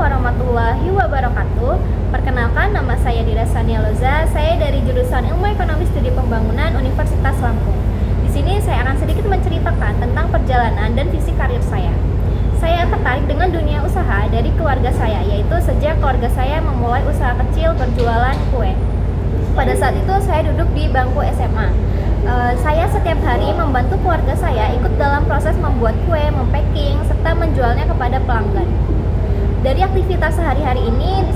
warahmatullahi wabarakatuh. Perkenalkan, nama saya Dira Sania Loza. Saya dari jurusan Ilmu Ekonomi Studi Pembangunan Universitas Lampung. Di sini saya akan sedikit menceritakan tentang perjalanan dan visi karir saya. Saya tertarik dengan dunia usaha dari keluarga saya, yaitu sejak keluarga saya memulai usaha kecil berjualan kue. Pada saat itu saya duduk di bangku SMA. Saya setiap hari membantu keluarga saya ikut dalam proses membuat kue, mempacking, serta menjualnya kepada pelanggan. Dari aktivitas sehari-hari ini,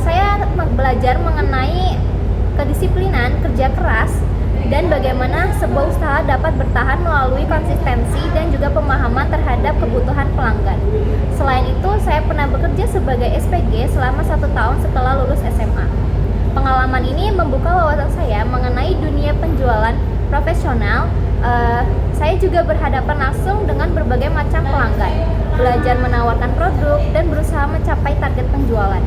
saya belajar mengenai kedisiplinan, kerja keras, dan bagaimana sebuah usaha dapat bertahan melalui konsistensi dan juga pemahaman terhadap kebutuhan pelanggan. Selain itu, saya pernah bekerja sebagai SPG selama 1 tahun setelah lulus SMA. Pengalaman ini membuka wawasan saya mengenai dunia penjualan profesional. Saya juga berhadapan langsung dengan berbagai macam pelanggan, belajar menawarkan produk, dan berusaha mencapai target penjualan.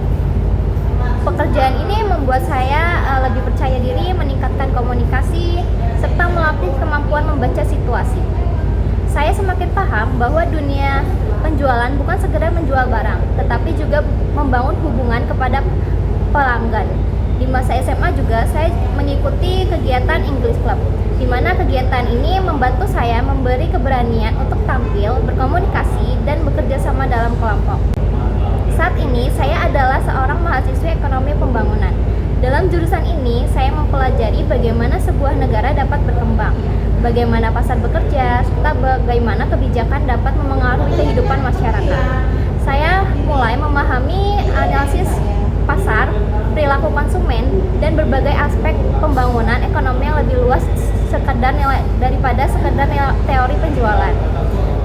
Pekerjaan ini membuat saya lebih percaya diri, meningkatkan komunikasi, serta melatih kemampuan membaca situasi. Saya semakin paham bahwa dunia penjualan bukan sekedar menjual barang, tetapi juga membangun hubungan kepada pelanggan. Di masa SMA juga saya mengikuti kegiatan English Club, di mana kegiatan ini membantu saya memberi keberanian untuk tampil, berkomunikasi, dan bekerja sama dalam kelompok. Saat ini saya adalah seorang mahasiswa ekonomi pembangunan. Dalam jurusan ini saya mempelajari bagaimana sebuah negara dapat berkembang, bagaimana pasar bekerja, serta bagaimana kebijakan dapat memengaruhi kehidupan masyarakat. Saya mulai memahami analisis pasar, perilaku konsumen, dan berbagai aspek pembangunan ekonomi yang lebih luas daripada sekedar teori penjualan.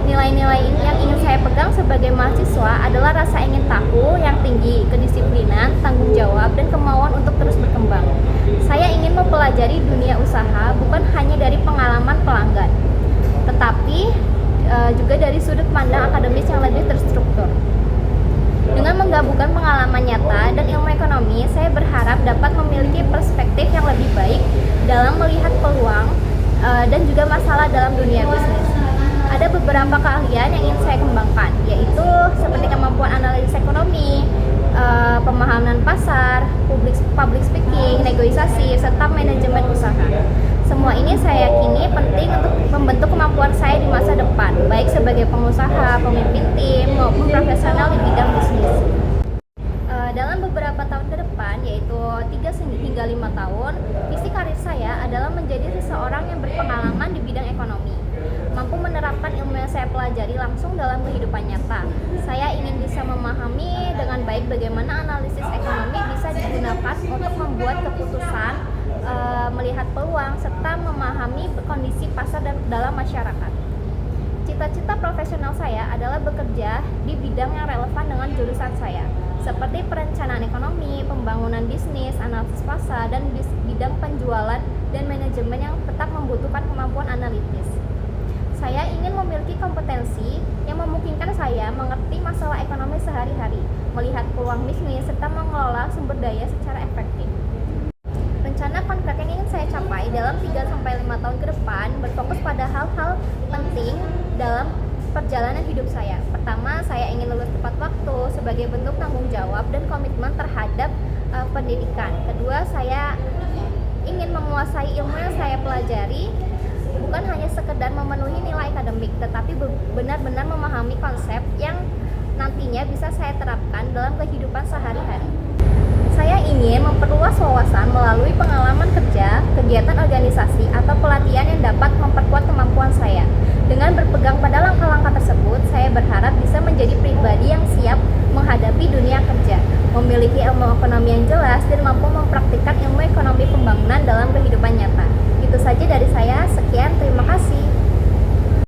Nilai-nilai ini yang ingin saya pegang sebagai mahasiswa adalah rasa ingin tahu yang tinggi, kedisiplinan, tanggung jawab, dan kemauan untuk terus berkembang. Saya ingin mempelajari dunia usaha bukan hanya dari pengalaman pelanggan, tetapi juga dari sudut pandang akademis yang lebih terstruktur. Dengan menggabungkan pengalaman nyata dan ilmu ekonomi, saya berharap dapat memiliki perspektif yang lebih baik dalam melihat peluang dan juga masalah dalam dunia bisnis. Ada beberapa keahlian yang ingin saya kembangkan, yaitu seperti kemampuan analisis ekonomi, pemahaman pasar, public speaking, negosiasi, serta manajemen usaha. Semua ini saya yakini penting untuk membentuk kemampuan saya di masa depan, baik sebagai pengusaha, pemimpin tim, maupun profesional di bidang bisnis. Dalam beberapa tahun ke depan, yaitu 3 hingga 5 tahun, visi karir saya adalah menjadi seseorang yang berpengalaman di bidang ekonomi, mampu menerapkan ilmu yang saya pelajari langsung dalam kehidupan nyata. Saya ingin bisa memahami dengan baik bagaimana analisis ekonomi bisa digunakan untuk membuat keputusan, melihat peluang, serta memahami kondisi pasar dan dalam masyarakat. Cita-cita profesional saya adalah bekerja di bidang yang relevan dengan jurusan saya, seperti perencanaan ekonomi, pembangunan bisnis, analisis pasar, dan bidang penjualan dan manajemen yang tetap membutuhkan kemampuan analitis. Saya ingin memiliki kompetensi yang memungkinkan saya mengerti masalah ekonomi sehari-hari, melihat peluang bisnis, serta mengelola sumber daya secara efektif. Rencana konkret yang ingin saya capai dalam 3-5 tahun ke depan berfokus pada hal-hal penting dalam perjalanan hidup saya. Pertama, saya ingin lulus tepat waktu sebagai bentuk tanggung jawab dan komitmen terhadap pendidikan. Kedua, saya ingin menguasai ilmu yang saya pelajari, bukan hanya sekedar memenuhi nilai akademik, tetapi benar-benar memahami konsep yang nantinya bisa saya terapkan dalam kehidupan sehari-hari. Saya ingin memperluas wawasan melalui pengalaman kerja, kegiatan organisasi, atau pelatihan yang dapat memperkuat kemampuan saya. Dengan berpegang pada langkah-langkah tersebut, saya berharap bisa menjadi pribadi yang siap menghadapi dunia kerja, memiliki ilmu ekonomi yang jelas, dan mampu